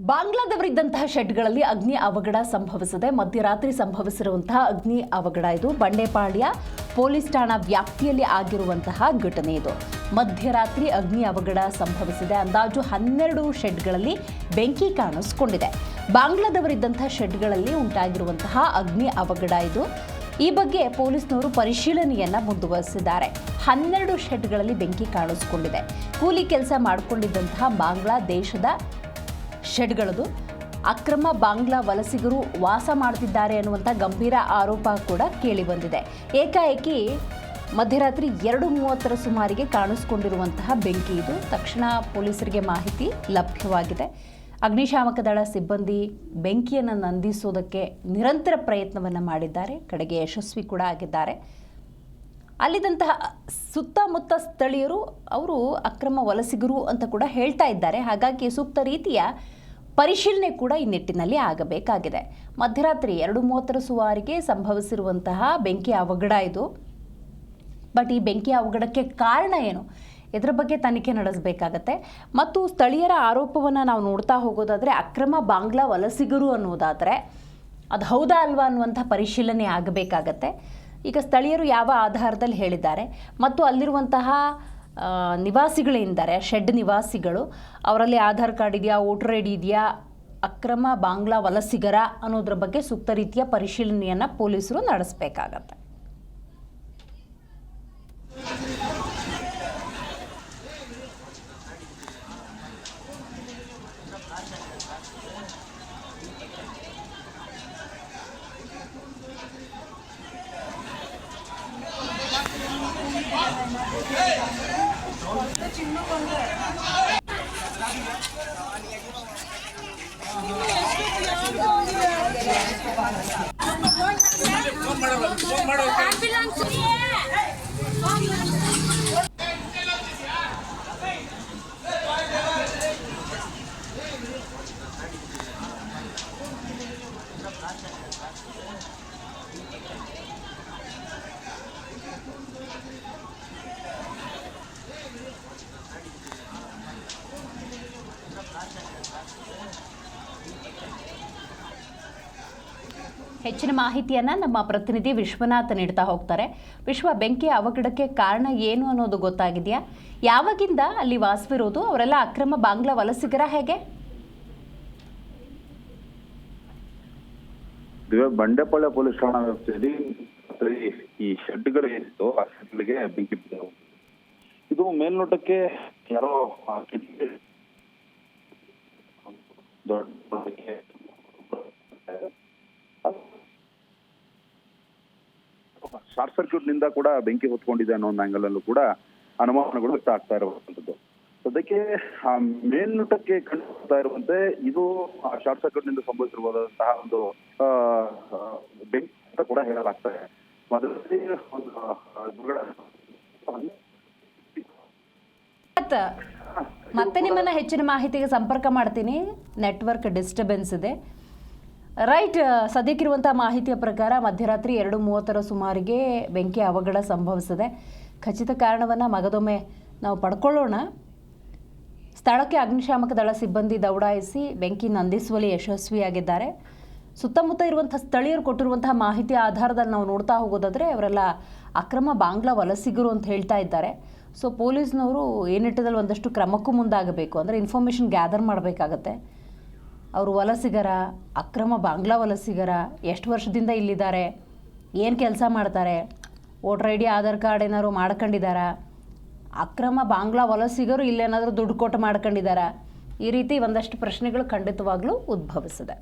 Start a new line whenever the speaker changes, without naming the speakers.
ಬಾಂಗ್ಲಾದವರಿದ್ದಂತಹ ಶೆಡ್ಗಳಲ್ಲಿ ಅಗ್ನಿ ಅವಘಡ ಸಂಭವಿಸಿದೆ. ಮಧ್ಯರಾತ್ರಿ ಸಂಭವಿಸಿರುವಂತಹ ಅಗ್ನಿ ಅವಘಡ ಇದು ಬಂಡೆಪಾಳ್ಯ ಪೊಲೀಸ್ ಠಾಣಾ ವ್ಯಾಪ್ತಿಯಲ್ಲಿ ಆಗಿರುವಂತಹ ಘಟನೆ ಇದು. ಮಧ್ಯರಾತ್ರಿ ಅಗ್ನಿ ಅವಘಡ ಸಂಭವಿಸಿದೆ. ಅಂದಾಜು 12 ಶೆಡ್ಗಳಲ್ಲಿ ಬೆಂಕಿ ಕಾಣಿಸಿಕೊಂಡಿದೆ. ಬಾಂಗ್ಲಾದವರಿದ್ದಂತಹ ಶೆಡ್ಗಳಲ್ಲಿ ಉಂಟಾಗಿರುವಂತಹ ಅಗ್ನಿ ಅವಘಡ ಇದು. ಈ ಬಗ್ಗೆ ಪೊಲೀಸ್ನವರು ಪರಿಶೀಲನೆಯನ್ನ ಮುಂದುವರಿಸಿದ್ದಾರೆ. 12 ಶೆಡ್ಗಳಲ್ಲಿ ಬೆಂಕಿ ಕಾಣಿಸಿಕೊಂಡಿದೆ. ಕೂಲಿ ಕೆಲಸ ಮಾಡಿಕೊಂಡಿದ್ದಂತಹ ಬಾಂಗ್ಲಾ ದೇಶದ ಶೆಡ್ಗಳದು. ಅಕ್ರಮ ಬಾಂಗ್ಲಾ ವಲಸಿಗರು ವಾಸ ಮಾಡ್ತಿದ್ದಾರೆ ಅನ್ನುವಂಥ ಗಂಭೀರ ಆರೋಪ ಕೂಡ ಕೇಳಿ ಬಂದಿದೆ. ಏಕಾಏಕಿ ಮಧ್ಯರಾತ್ರಿ 2:30 ಸುಮಾರಿಗೆ ಕಾಣಿಸಿಕೊಂಡಿರುವಂತಹ ಬೆಂಕಿ ಇದು. ತಕ್ಷಣ ಪೊಲೀಸರಿಗೆ ಮಾಹಿತಿ ಲಭ್ಯವಾಗಿದೆ. ಅಗ್ನಿಶಾಮಕ ದಳ ಸಿಬ್ಬಂದಿ ಬೆಂಕಿಯನ್ನು ನಂದಿಸೋದಕ್ಕೆ ನಿರಂತರ ಪ್ರಯತ್ನವನ್ನು ಮಾಡಿದ್ದಾರೆ. ಕಡೆಗೆ ಯಶಸ್ವಿ ಕೂಡ ಆಗಿದ್ದಾರೆ. ಅಲ್ಲಿದ್ದಂತಹ ಸುತ್ತಮುತ್ತ ಸ್ಥಳೀಯರು ಅವರು ಅಕ್ರಮ ವಲಸಿಗರು ಅಂತ ಕೂಡ ಹೇಳ್ತಾ ಇದ್ದಾರೆ. ಹಾಗಾಗಿ ಸೂಕ್ತ ರೀತಿಯ ಪರಿಶೀಲನೆ ಕೂಡ ಈ ನಿಟ್ಟಿನಲ್ಲಿ ಆಗಬೇಕಾಗಿದೆ. ಮಧ್ಯರಾತ್ರಿ 2:30 ಸುಮಾರಿಗೆ ಸಂಭವಿಸಿರುವಂತಹ ಬೆಂಕಿ ಅವಘಡ ಇದು. ಬಟ್ ಈ ಬೆಂಕಿ ಅವಘಡಕ್ಕೆ ಕಾರಣ ಏನು, ಇದರ ಬಗ್ಗೆ ತನಿಖೆ ನಡೆಸಬೇಕಾಗತ್ತೆ. ಮತ್ತು ಸ್ಥಳೀಯರ ಆರೋಪವನ್ನು ನಾವು ನೋಡ್ತಾ ಹೋಗೋದಾದರೆ ಅಕ್ರಮ ಬಾಂಗ್ಲಾ ವಲಸಿಗರು ಅನ್ನೋದಾದರೆ ಅದು ಹೌದಾ ಅಲ್ವಾ ಅನ್ನುವಂಥ ಪರಿಶೀಲನೆ ಆಗಬೇಕಾಗತ್ತೆ. ಈಗ ಸ್ಥಳೀಯರು ಯಾವ ಆಧಾರದಲ್ಲಿ ಹೇಳಿದ್ದಾರೆ ಮತ್ತು ಅಲ್ಲಿರುವಂತಹ ನಿವಾಸಿಗಳೇನಿದ್ದಾರೆ, ಶೆಡ್ ನಿವಾಸಿಗಳು, ಅವರಲ್ಲಿ ಆಧಾರ್ ಕಾರ್ಡ್ ಇದೆಯಾ, ವೋಟರ್ ಐ ಡಿ ಇದೆಯಾ, ಅಕ್ರಮ ಬಾಂಗ್ಲಾ ವಲಸಿಗರ ಅನ್ನೋದ್ರ ಬಗ್ಗೆ ಸೂಕ್ತ ರೀತಿಯ ಪರಿಶೀಲನೆಯನ್ನು ಪೊಲೀಸರು ನಡೆಸಬೇಕಾಗತ್ತೆ. ಹೆಚ್ಚಿನ ಮಾಹಿತಿಯನ್ನು ನಮ್ಮ ಪ್ರತಿನಿಧಿ ವಿಶ್ವನಾಥ್ ನೀಡ್ತಾ ಹೋಗ್ತಾರೆ. ವಿಶ್ವ, ಬೆಂಕಿ ಅವಘಡಕ್ಕೆ ಕಾರಣ ಏನು ಅನ್ನೋದು ಗೊತ್ತಾಗಿದೆಯಾ? ಯಾವಾಗಿಂದ ಅಲ್ಲಿ ವಾಸವಿರೋದು? ಅವರೆಲ್ಲ ಅಕ್ರಮ ಬಾಂಗ್ಲಾ ವಲಸಿಗರ ಹೇಗೆ?
ಬಂಡೆಪಾಳ್ಯ ಪೊಲೀಸ್ ಠಾಣಾ ವ್ಯಾಪ್ತಿಯಲ್ಲಿ ಈ ಶೆಡ್ಗಳು ಏನಿತ್ತು ಆ ಶೆಡ್ಗಳಿಗೆ ಬೆಂಕಿ ಬಿದ್ದವು. ಇದು ಮೇಲ್ನೋಟಕ್ಕೆ ಯಾರೋ ಶಾರ್ಟ್ ಸರ್ಕ್ಯೂಟ್ ನಿಂದ ಕೂಡ ಬೆಂಕಿ ಹೊತ್ಕೊಂಡಿದೆ ಅನ್ನೋ ಒಂದು ಆಂಗಲ್ ಅಲ್ಲೂ ಕೂಡ ಅನುಮಾನಗಳು ವ್ಯಕ್ತ ಆಗ್ತಾ ಇರುವಂತದ್ದು. ಸದ್ಯಕ್ಕೆ ಮೇಲ್ನೋಟಕ್ಕೆ ಕಂಡು ಬರ್ತಾ ಇರುವಂತೆ ಇದು ಶಾರ್ಟ್ ಸರ್ಕ್ಯೂಟ್ ನಿಂದ ಸಂಭವಿಸಿರುವಂತಹ ಒಂದು ಬೆಂಕಿ ಅಂತ ಕೂಡ ಹೇಳಲಾಗ್ತದೆ.
ಮತ್ತೆ ನಿಮ್ಮನ್ನ ಹೆಚ್ಚಿನ ಮಾಹಿತಿಗೆ ಸಂಪರ್ಕ ಮಾಡ್ತೀನಿ. ನೆಟ್ವರ್ಕ್ ಡಿಸ್ಟರ್ಬೆನ್ಸ್ ಇದೆ. ರೈಟ್, ಸದ್ಯಕ್ಕಿರುವಂಥ ಮಾಹಿತಿಯ ಪ್ರಕಾರ ಮಧ್ಯರಾತ್ರಿ 2:30 ಸುಮಾರಿಗೆ ಬೆಂಕಿ ಅವಘಡ ಸಂಭವಿಸಿದೆ. ಖಚಿತ ಕಾರಣವನ್ನು ಮಗದೊಮ್ಮೆ ನಾವು ಪಡ್ಕೊಳ್ಳೋಣ. ಸ್ಥಳಕ್ಕೆ ಅಗ್ನಿಶಾಮಕ ದಳ ಸಿಬ್ಬಂದಿ ದೌಡಾಯಿಸಿ ಬೆಂಕಿ ನಂದಿಸುವಲ್ಲಿ ಯಶಸ್ವಿಯಾಗಿದ್ದಾರೆ. ಸುತ್ತಮುತ್ತ ಇರುವಂಥ ಸ್ಥಳೀಯರು ಕೊಟ್ಟಿರುವಂತಹ ಮಾಹಿತಿಯ ಆಧಾರದಲ್ಲಿ ನಾವು ನೋಡ್ತಾ ಹೋಗೋದಾದರೆ ಅವರೆಲ್ಲ ಅಕ್ರಮ ಬಾಂಗ್ಲಾ ವಲಸಿಗರು ಅಂತ ಹೇಳ್ತಾ ಇದ್ದಾರೆ. ಸೊ ಪೊಲೀಸ್ನವರು ಈ ನಿಟ್ಟಿನಲ್ಲಿ ಒಂದಷ್ಟು ಕ್ರಮಕ್ಕೂ ಮುಂದಾಗಬೇಕು. ಅಂದರೆ ಇನ್ಫಾರ್ಮೇಷನ್ ಗ್ಯಾದರ್ ಮಾಡಬೇಕಾಗತ್ತೆ. ಅವರು ವಲಸಿಗರ, ಅಕ್ರಮ ಬಾಂಗ್ಲಾ ವಲಸಿಗರ, ಎಷ್ಟು ವರ್ಷದಿಂದ ಇಲ್ಲಿದ್ದಾರೆ, ಏನು ಕೆಲಸ ಮಾಡ್ತಾರೆ, voter I D Aadhaar card ಏನಾದ್ರು ಮಾಡ್ಕೊಂಡಿದ್ದಾರಾ, ಅಕ್ರಮ ಬಾಂಗ್ಲಾ ವಲಸಿಗರು ಇಲ್ಲೇನಾದರೂ ದುಡ್ಡು ಕೊಟ್ಟು ಮಾಡ್ಕೊಂಡಿದ್ದಾರಾ, ಈ ರೀತಿ ಒಂದಷ್ಟು ಪ್ರಶ್ನೆಗಳು ಖಂಡಿತವಾಗ್ಲೂ ಉದ್ಭವಿಸಿದೆ.